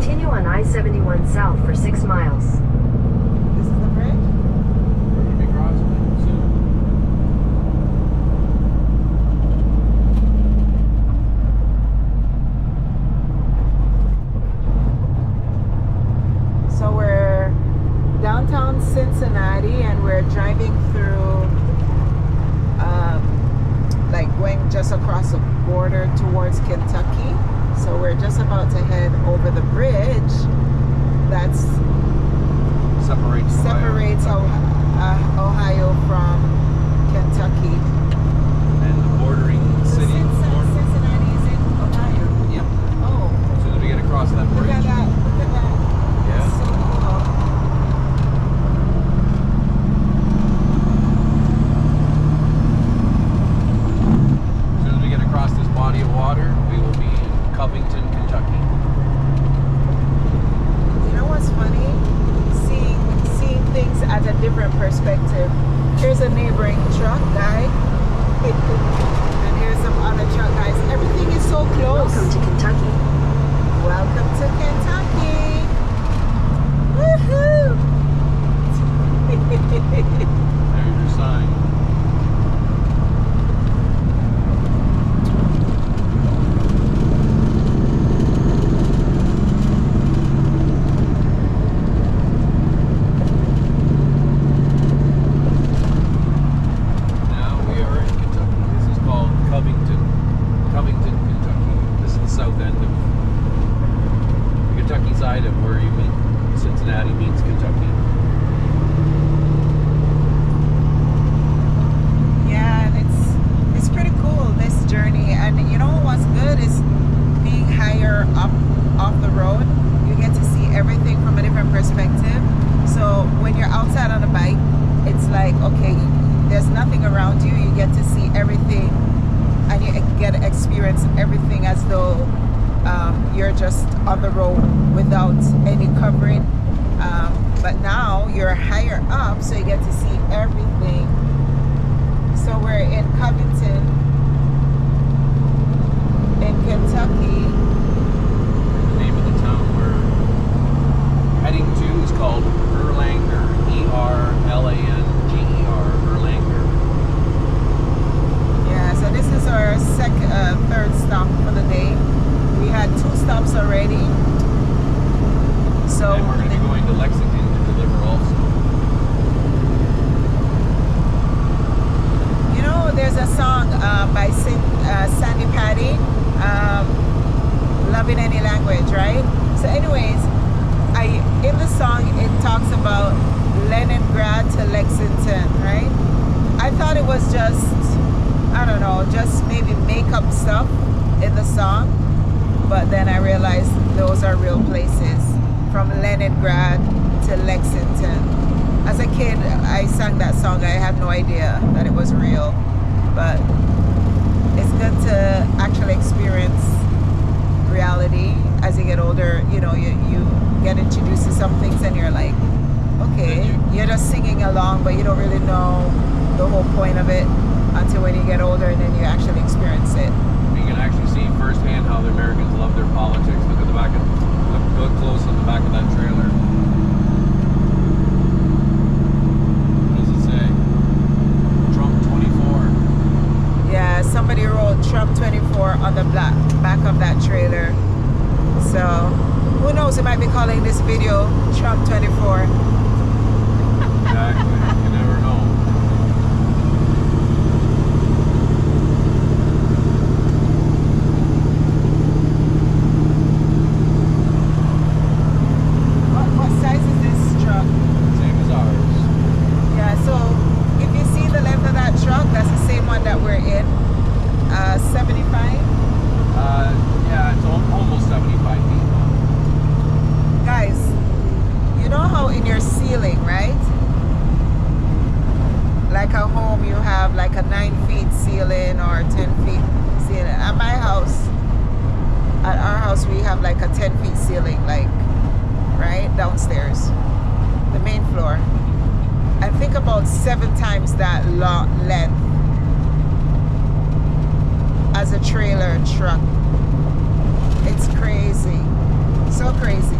Continue on I-71 south for 6 miles. This is the bridge? We're gonna be crossing it soon. So we're downtown Cincinnati and we're driving through, like going just across the border towards Kentucky. So we're just about to head over the bridge that's separates Ohio from Kentucky. And the bordering city. Cincinnati is in Ohio. Yep. Oh, As soon as we get across that bridge. look at that! Look at that! Yeah. So cool. As soon as we get across this body of water, we will be in Covington, Kentucky. You know what's funny? Seeing things at a different perspective. Here's a neighboring truck guy. And here's some other truck guys. Everything is so close. Welcome to Kentucky. Welcome to Kentucky. Woohoo! There's your sign. Now we are in Kentucky. This is called Covington, Kentucky. This is the south end of the Kentucky side of where you meet Cincinnati meets Kentucky. Yeah, and it's pretty cool, this journey. And you know what's good is being higher up off the road. You get to see everything from a different perspective. So when you're outside on a bike, it's like, okay, there's nothing around you. You get to see everything and you get to experience everything as though you're just on the road without any covering. But now you're higher up, so you get to see everything. So we're in Covington, in Kentucky. The name of the town we're heading to is called Erlanger. Erlanger. Erlanger. Yeah, so this is our third stop for the day. We had 2 stops already. So And we're going to be going to Lexington to deliver also. you know, there's a song by Sandy Patty, "Loving Any Language," right? So, anyways, in the song it talks about Leningrad to Lexington, right? I thought it was just, I don't know, just maybe make up stuff in the song, but then I realized those are real places, from Leningrad to Lexington. As a kid, I sang that song. I had no idea that it was real, but it's good to actually experience reality as you get older. You know, you get introduced to some things and you're like, okay, you're just singing along, but you don't really know the whole point of it until when you get older and then you actually experience it. You can actually see firsthand how the Americans love their politics. Look at the back of, look close on the back of that trailer. What does it say? Trump 24. Yeah, somebody wrote Trump 24 on the back of that trailer. So who knows, they might be calling this video Trump 24. Exactly. You never know. What size is this truck? Same as ours. Yeah, so if you see the length of that truck, that's the same one that we're in. 75. Yeah, it's almost 75 feet long. Guys, you know how in your ceiling, right? Like a home, you have like a 9 feet ceiling or 10 feet ceiling. At my house, at our house, we have like a 10 feet ceiling, like right downstairs, the main floor. And think about 7 times that length as a trailer truck. It's crazy, so crazy.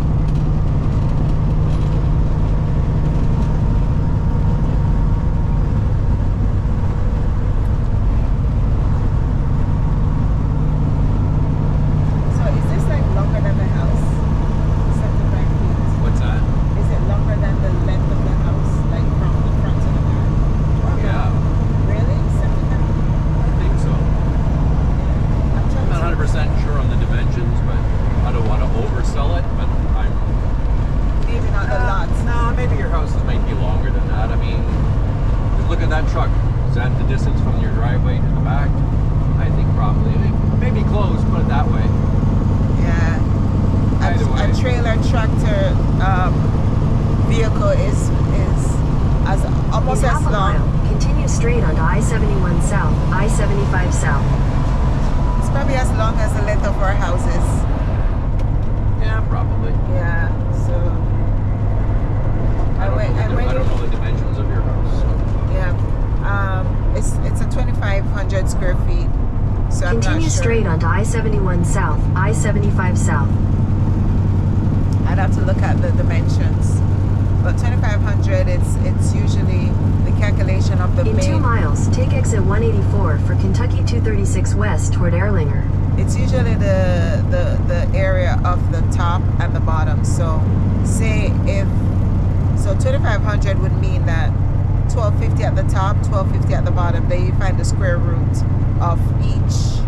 tractor vehicle is as almost In as half a long. mile, continue straight onto I-71 South, I-75 South. It's probably as long as the length of our houses. Yeah, probably. Yeah. So I don't know the dimensions of your house. So. yeah. It's a 2,500 square feet. So I'm not Continue sure. straight onto I-71 South, I-75 South. I'd have to look at the dimensions. But 2,500, it's usually the calculation of the In 2 main. miles, take exit 184 for Kentucky 236 West toward Erlanger. It's usually the area of the top and the bottom. So say if, so 2,500 would mean that 1,250 at the top, 1,250 at the bottom. Then you find the square root of each.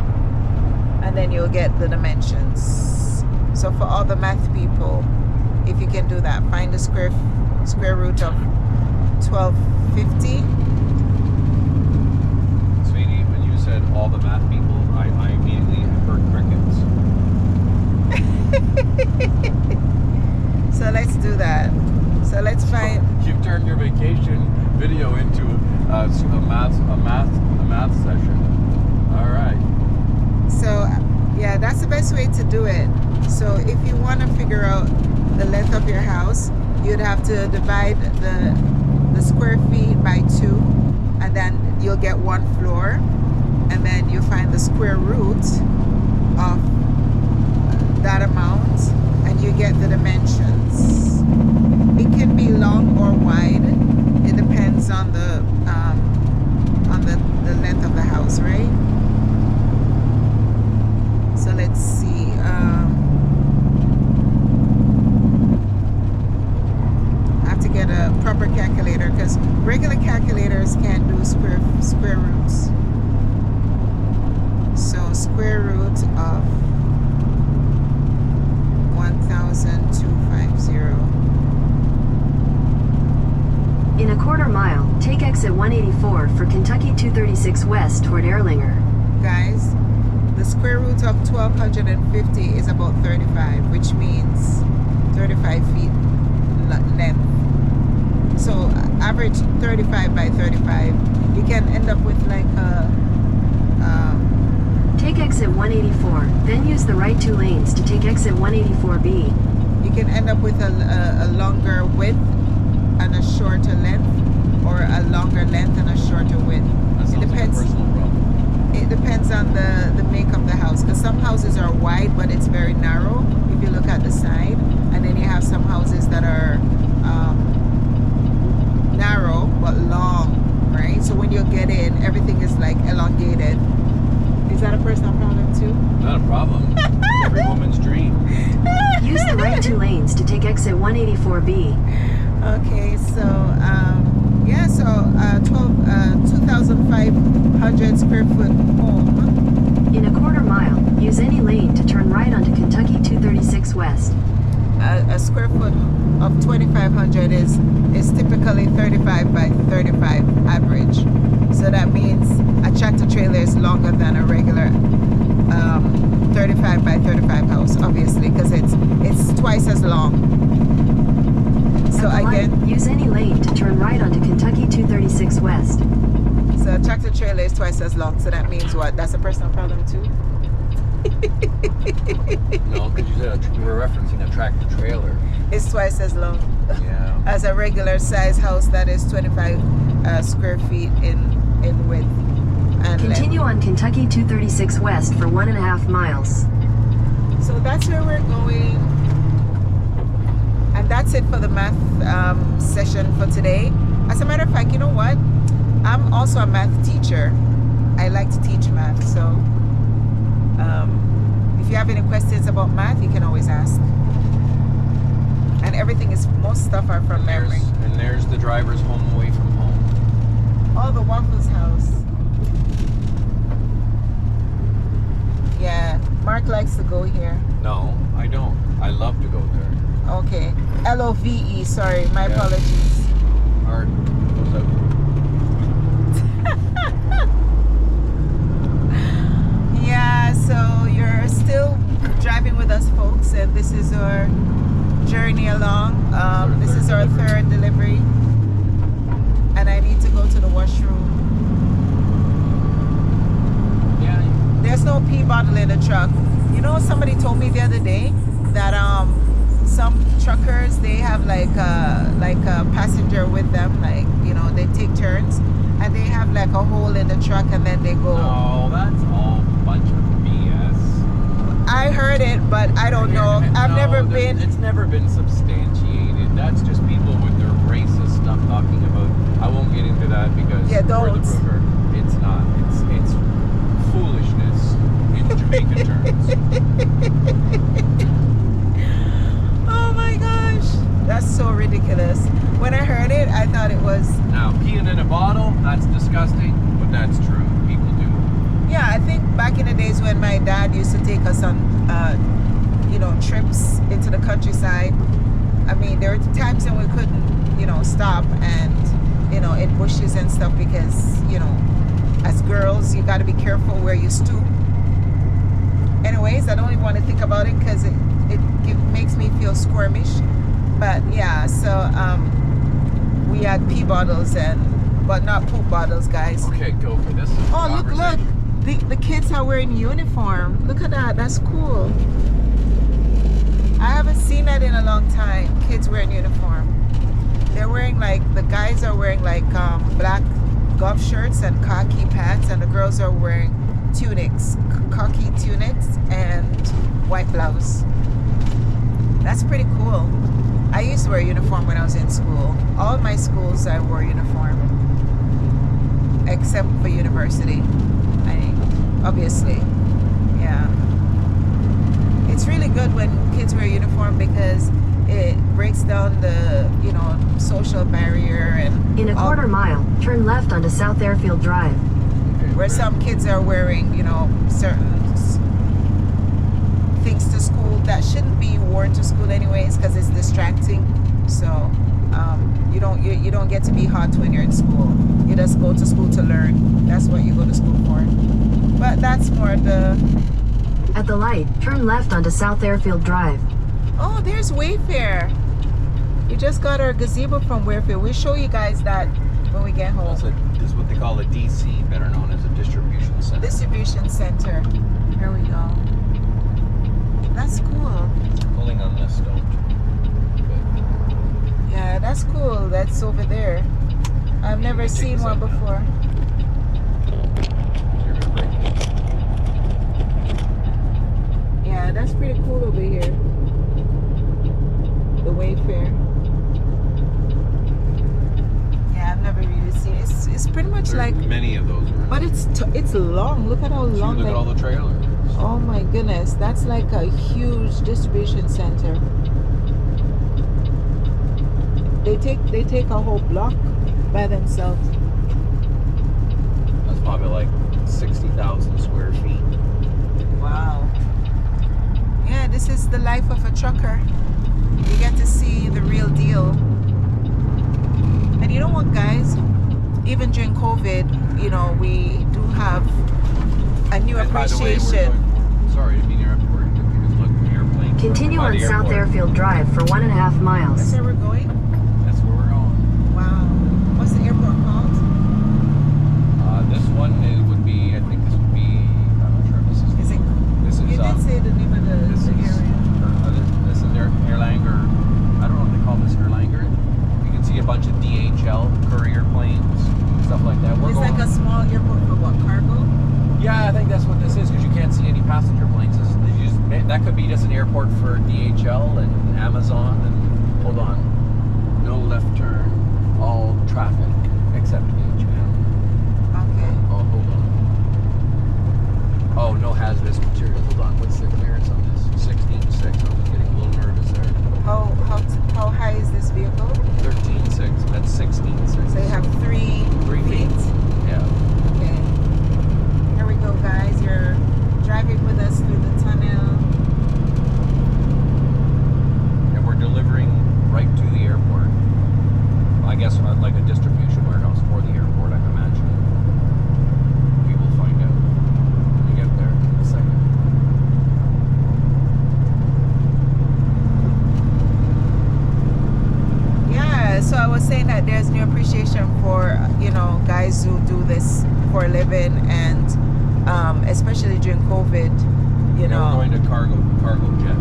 And then you'll get the dimensions. So for all the math people, if you can do that, find the square root of 1,250. Sweetie, when you said all the math people, I immediately heard crickets. So let's do that. So let's find. You've turned your vacation video into a math session. All right. So yeah, that's the best way to do it. So if you want to figure out the length of your house, you'd have to divide the square feet by 2, and then you'll get 1 floor, and then you find the square root of that amount, and you get the dimensions. It can be long or wide. It depends on the length of the house, right? So let's see. I have to get a proper calculator because regular calculators can't do square roots. So square root of 1,250. In a quarter mile, take exit 184 for Kentucky 236 West toward Erlanger. Guys, the square root of 1,250 is about 35, which means 35 feet length. So average 35 by 35. You can end up with like a Take exit 184, then use the right 2 lanes to take exit 184B. you can end up with a longer width and a shorter length, or a longer length and a shorter width. That sounds like a personal problem. It depends on the make of the house, because some houses are wide but it's very narrow if you look at the side, and then you have some houses that are narrow but long, right? So when you get in, everything is like elongated. Is that a personal problem too? Not a problem. It's every woman's dream. Use the right 2 lanes to take exit 184B. Okay, so yeah, so 2,500 square foot home. In a quarter mile, use any lane to turn right onto Kentucky 236 West. A square foot of 2,500 is typically 35 by 35 average. So that means a tractor trailer is longer than a regular 35 by 35 house, obviously, because it's twice as long. So At the light, again, use any lane to turn right onto Kentucky 236 West. so a tractor trailer is twice as long. So that means what? That's a personal problem too. No, because you were referencing a tractor trailer. It's twice as long Yeah. as a regular size house that is 25 square feet in width and Continue on Kentucky 236 West for 1.5 miles. length. So that's where we're going. And that's it for the math session for today. As a matter of fact, you know what? I'm also a math teacher. I like to teach math. So if you have any questions about math, you can always ask. And everything is, most stuff are from memory. And there's the driver's home away from home. Oh, the Waffles House. Yeah, Mark likes to go here. No, I don't. I love to go there. Okay, LOVE, sorry, my Yeah. apologies. Art goes out. Yeah, so you're still driving with us, folks, and this is our journey along. This Third is our delivery. third delivery. And I need to go to the washroom. Yeah. There's no pee bottle in the truck. You know, somebody told me the other day that some truckers, they have like a passenger with them, like, you know, they take turns and they have like a hole in the truck and then they go. No, that's all a bunch of BS. I heard it, but I don't know. I've No, never been. It's never been substantiated. That's just people with their racist stuff talking about. I won't get into that because Yeah, we're don't. the river. It's not. It's foolishness in Jamaican terms. Oh my gosh, that's so ridiculous. When I heard it, I thought it was. Now, peeing in a bottle, that's disgusting, but that's true. People do. Yeah, I think back in the days when my dad used to take us on, you know, trips into the countryside. I mean, there were times when we couldn't, you know, stop and, you know, in bushes and stuff because, you know, as girls, you got to be careful where you stoop. Anyways, I don't even want to think about it because it makes me feel squirmish. But yeah, so we had pee bottles but not poop bottles, guys. Okay, go for this. Oh, look. The kids are wearing uniform. Look at that. That's cool. I haven't seen that in a long time. Kids wearing uniform. They're wearing like, the guys are wearing like black golf shirts and khaki pants, and the girls are wearing tunics, khaki tunics and white blouse. That's pretty cool. I used to wear a uniform when I was in school. All my schools I wore uniform, except for university. Obviously, yeah. It's really good when kids wear uniform because it breaks down the, you know, social barrier and. In a quarter mile, turn left onto South Airfield Drive. Where some kids are wearing, you know, certain things to school that shouldn't be worn to school anyways because it's distracting. So you don't get to be hot when you're in school. You just go to school to learn. That's what you go to school for. But that's more the. At the light, turn left onto South Airfield Drive. Oh, there's Wayfair. We just got our gazebo from Wayfair. We'll show you guys that when we get home. This is what they call a DC, better known as a distribution center. Distribution center. Here we go. That's cool. Pulling on this stone. Yeah, that's cool. That's over there. I've never seen one before. Yeah, that's pretty cool over here. The Wayfair. Yeah, I've never really seen it. It's pretty much There's like. many of those. But it's long. Look at how long. Look at all the trailers. Oh my goodness, that's like a huge distribution center. They take a whole block by themselves. That's probably like 60,000 square feet. Wow. Yeah, this is the life of a trucker. You get to see the real deal. And you know what, guys? Even during COVID, you know, we do have a new And by the way, appreciation. sorry to be near airport. Because look, the airplane. Continue by on the South airport. Airfield Drive for 1.5 miles. That's where we're going? That's where we're going. Wow. What's the airport called? This one would be. I think this would be. I'm not sure. This is. This is. You did say the name of the area. This is Erlanger. I don't know if they call this Erlanger. You can see a bunch of DHL courier planes, stuff like that. It's like a small airport for what, cargo? Yeah, I think that's what this is because you can't see any passenger planes. That could be just an airport for DHL and Amazon. And hold on, no left turn, all traffic except DHL. Okay. Oh, hold on. Oh, no hazardous material. Hold on, what's the clearance on this? 16.6. I was getting a little nervous there. How high is this vehicle? 13.6. That's 16.6. So you have 3 feet. Yeah. Okay. Here we go, guys. You're driving with us through the tunnel. And we're delivering right to the airport. I guess like a distribution warehouse for the airport, I'm imagining. We will find out when we get there in a second. was saying that there's new appreciation for, you know, guys who do this for a living, and especially during COVID, you know. We're going to cargo jet.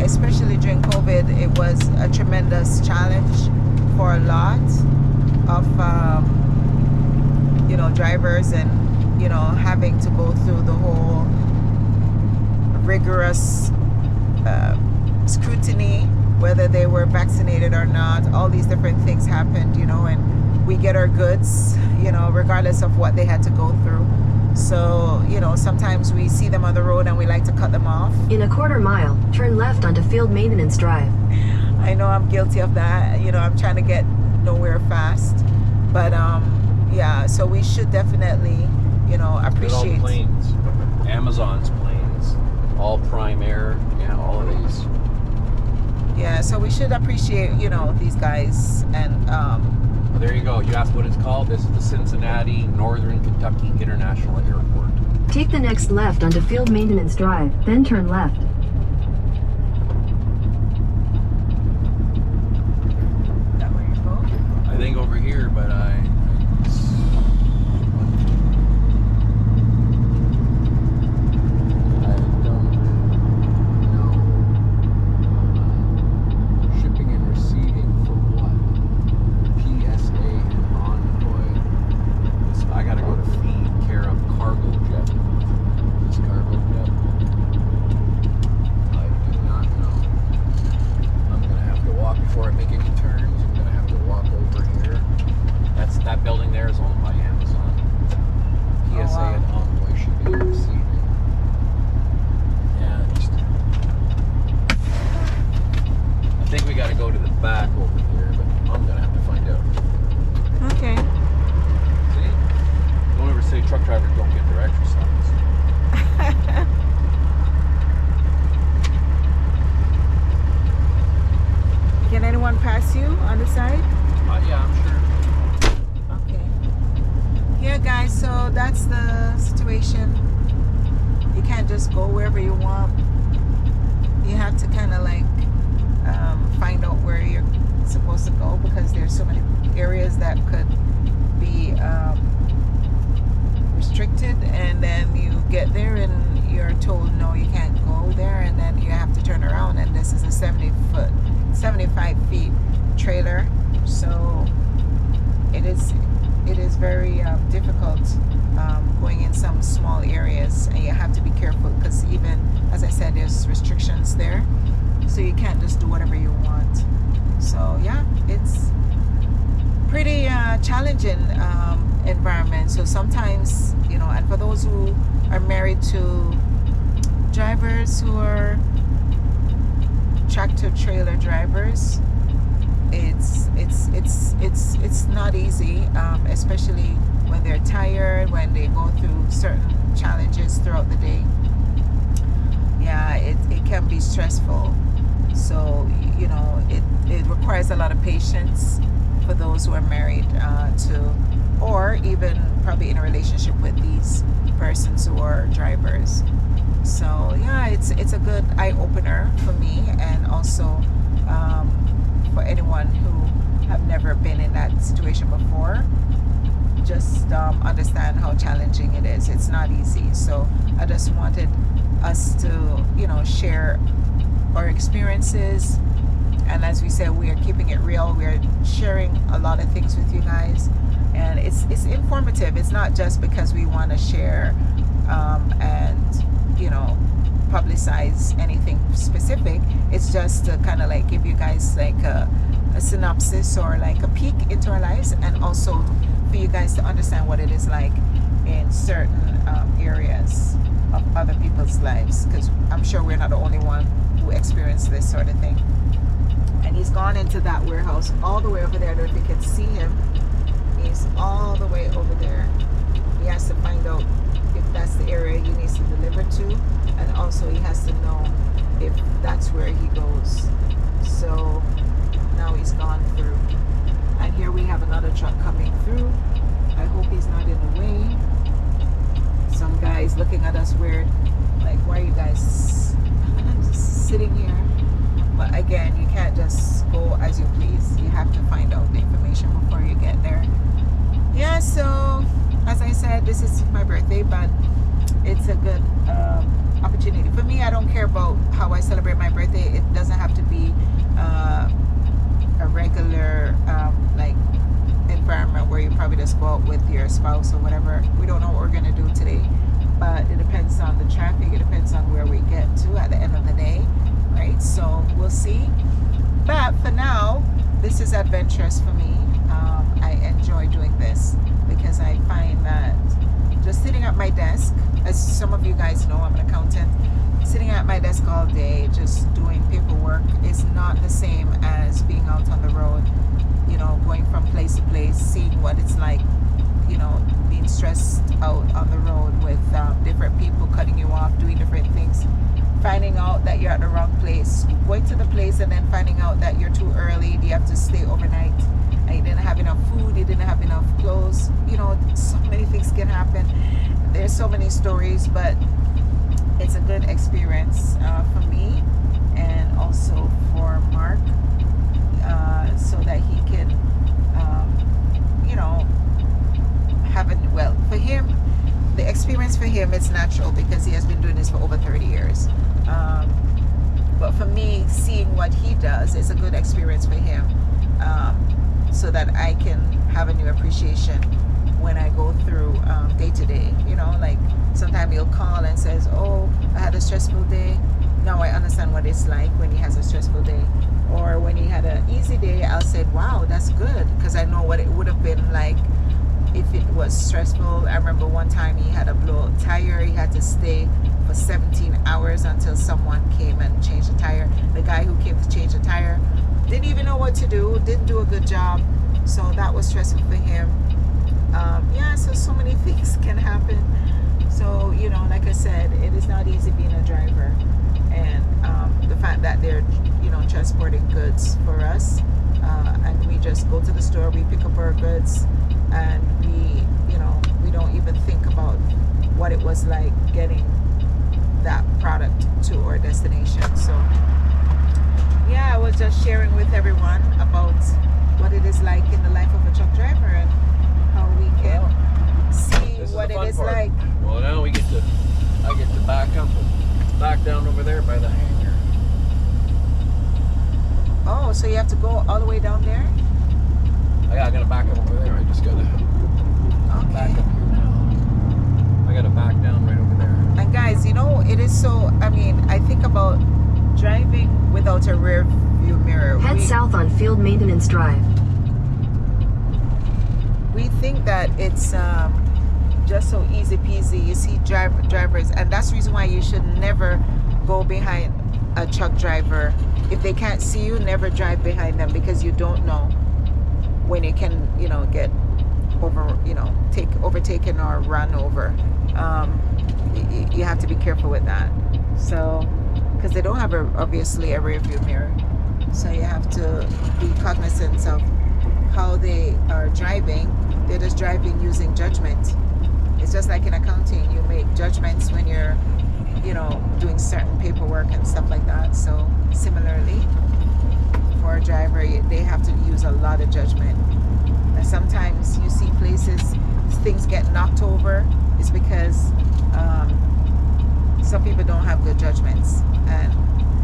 Especially during COVID, it was a tremendous challenge for a lot of, you know, drivers, and, you know, having to go through the whole rigorous scrutiny, whether they were vaccinated or not. All these different things happened, you know, and we get our goods, you know, regardless of what they had to go through. So, you know, sometimes we see them on the road and we like to cut them off. In a quarter mile, turn left onto Field Maintenance Drive. I know I'm guilty of that. You know, I'm trying to get nowhere fast. But, yeah, so we should definitely, you know, appreciate. All planes. Amazon's planes. All Prime Air. Yeah, all of these. Yeah, so we should appreciate, you know, these guys. And, well, there you go. You asked what it's called. This is the Cincinnati Northern Kentucky International Airport. Take the next left onto Field Maintenance Drive, then turn left. Is that where you go? I think over here, but I don't know. Shipping and receiving for what? PSA and Envoy. I gotta go to feed care of cargo jet. This cargo jet. I do not know. I'm gonna have to walk before I make any turns. I'm gonna have to walk over here. That building there is owned by Amazon. PSA wow. and Envoy shipping and receiving. Yeah, I think we gotta go to the back over here, but I'm gonna have to find out. Okay. See? Don't ever say truck drivers don't get their exercise. Can anyone pass you on the side? Yeah, I'm sure. Okay. Yeah, guys, so that's the situation. You can't just go wherever you want. You have to kind of like find out where you're supposed to go, because there's so many areas that could be restricted, and then you get there and you're told no, you can't go there, and then you have to turn around, and this is a 75 feet trailer, so it is very difficult going in some small areas, and you have to be careful, because even as I said, there's restrictions there, so you can't just do whatever you want. So yeah, it's pretty challenging environment. So sometimes, you know, and for those who are married to drivers who are tractor trailer drivers, it's not easy, especially when they're tired, when they go through certain challenges throughout the day. Yeah, it can be stressful. So, you know, it requires a lot of patience for those who are married to, or even probably in a relationship with these persons who are drivers. So yeah, it's a good eye-opener for me, and also for anyone who have never been in that situation before. Just understand how challenging it is. It's not easy. So I just wanted us to, you know, share our experiences, and as we said, we are keeping it real. We are sharing a lot of things with you guys, and it's informative. It's not just because we want to share and, you know, publicize anything specific. It's just to kind of like give you guys like a synopsis, or like a peek into our lives, and also for you guys to understand what it is like in certain areas of other people's lives, because I'm sure we're not the only one who experienced this sort of thing. And he's gone into that warehouse all the way over there. I don't know if you can see him. He's all the way over there. He has to find out if that's the area he needs to deliver to, and also he has to know if that's where he goes. So now he's gone through, and here we have another truck coming through. I hope he's not in the way. Some guys looking at us weird, like, why are you guys just sitting here? But again, you can't just go as you please. You have to find out the information before you get there. Yeah, so as I said, this is my birthday, but it's a good opportunity. For me, I don't care about how I celebrate my birthday. It doesn't have to be a regular like environment where you probably just go out with your spouse or whatever. We don't know what we're going to do today, but it depends on the traffic. It depends on where we get to at the end of the day, right? So we'll see. But for now, this is adventurous for me. I enjoy doing this because I find that just sitting at my desk, as some of you guys know, I'm an accountant, sitting at my desk all day just doing paperwork is not the same as being out on the road, you know, going from place to place, seeing what it's like, you know, being stressed out on the road with different people cutting you off, doing different things, finding out that you're at the wrong place, going to the place and then finding out that you're too early, you have to stay overnight, and you didn't have enough food, you didn't have enough clothes, you know, so many things can happen. There's so many stories, but it's a good experience for me and also for Mark, so that he can, you know, have it. Well, for him, the experience for him is natural because he has been doing this for over 30 years. But for me, seeing what he does is a good experience for him, so that I can have a new appreciation when I go through day to day. You know, like sometimes he'll call and says, oh, I had a stressful day. Now I understand what it's like when he has a stressful day. Or when he had an easy day, I'll say, wow, that's good, because I know what it would have been like if it was stressful. I remember one time he had a blowout tire. He had to stay for 17 hours until someone came and changed the tire. The guy who came to change the tire didn't even know what to do, didn't do a good job. So that was stressful for him. Yeah, so many things can happen. So, you know, like I said, it is not easy being a driver. And the fact that they're, you know, transporting goods for us, and we just go to the store, we pick up our goods, and we, you know, we don't even think about what it was like getting that product to our destination. So yeah, I was just sharing with everyone about what it is like in the life of a truck driver and how we can see what it is like. Well, now I get to back up and back down over there by the hangar. Oh, so you have to go all the way down there? I gotta back up over there. I just gotta back up here now. I gotta back down right over there. And guys, you know, it is so, I mean, I think about driving without a rear view mirror. Head south on Field Maintenance Drive. We think that it's just so easy peasy. You see drivers, and that's the reason why you should never go behind a truck driver. If they can't see you, never drive behind them, because you don't know when you can, you know, get over, you know, overtaken or run over. You have to be careful with that. So, because they don't have obviously a rear view mirror, so you have to be cognizant of how they are driving. They're just driving using judgment. It's just like in accounting, you make judgments when you're, you know, doing certain paperwork and stuff like that. So similarly, for a driver, they have to use a lot of judgment. And sometimes you see places, things get knocked over. It's because some people don't have good judgments. And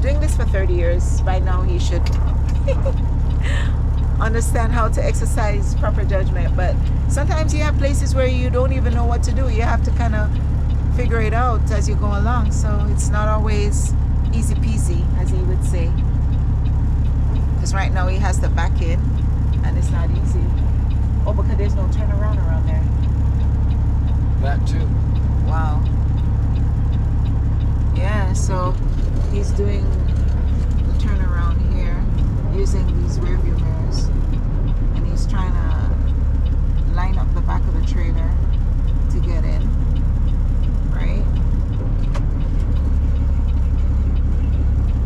doing this for 30 years, by now he should understand how to exercise proper judgment. But sometimes you have places where you don't even know what to do. You have to kind of figure it out as you go along. So it's not always easy peasy, as he would say. Because right now he has to back in, and it's not easy. Oh, because there's no turnaround around there. That too. Wow. Yeah, so he's doing the turnaround here using these rear view mirrors, and he's trying to line up the back of the trailer to get in, right?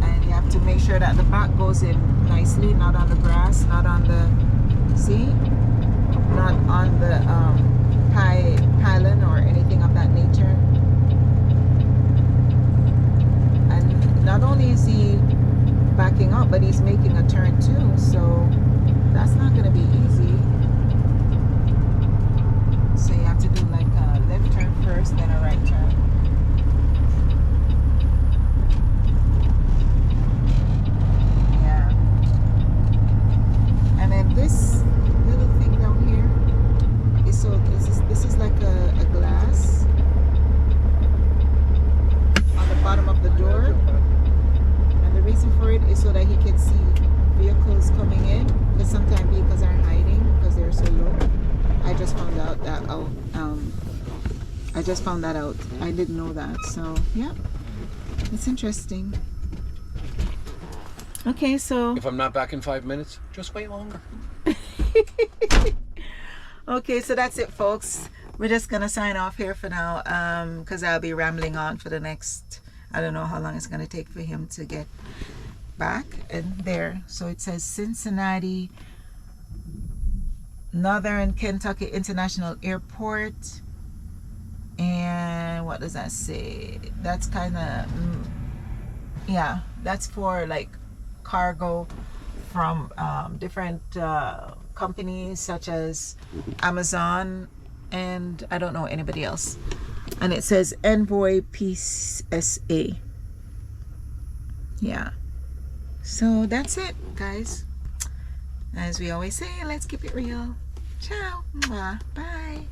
And you have to make sure that the back goes in nicely, not on the grass, not on the, see? Not on the pylon or anything of that nature. And not only is he backing up, but he's making a turn too, so that's not going to be easy. So you have to do like a left turn first, then a right turn. Yeah. And then this little thing down here is so this is like a glass on the bottom of the door. And the reason for it is so that he can see vehicles coming in, because sometimes vehicles are hiding because they're so low. I just found out that I didn't know that. So yeah, it's interesting. Okay, so If I'm not back in 5 minutes, just wait longer. okay, so that's it, folks. We're just gonna sign off here for now, because I'll be rambling on for the next, I don't know how long it's gonna take for him to get back. And there, so it says Cincinnati Northern Kentucky International Airport. And what does that say? That's kind of yeah, that's for like cargo from different companies such as Amazon, and I don't know anybody else. And it says Envoy PSA. Yeah, so that's it, guys. As we always say, let's keep it real. Ciao. Mwah. Bye.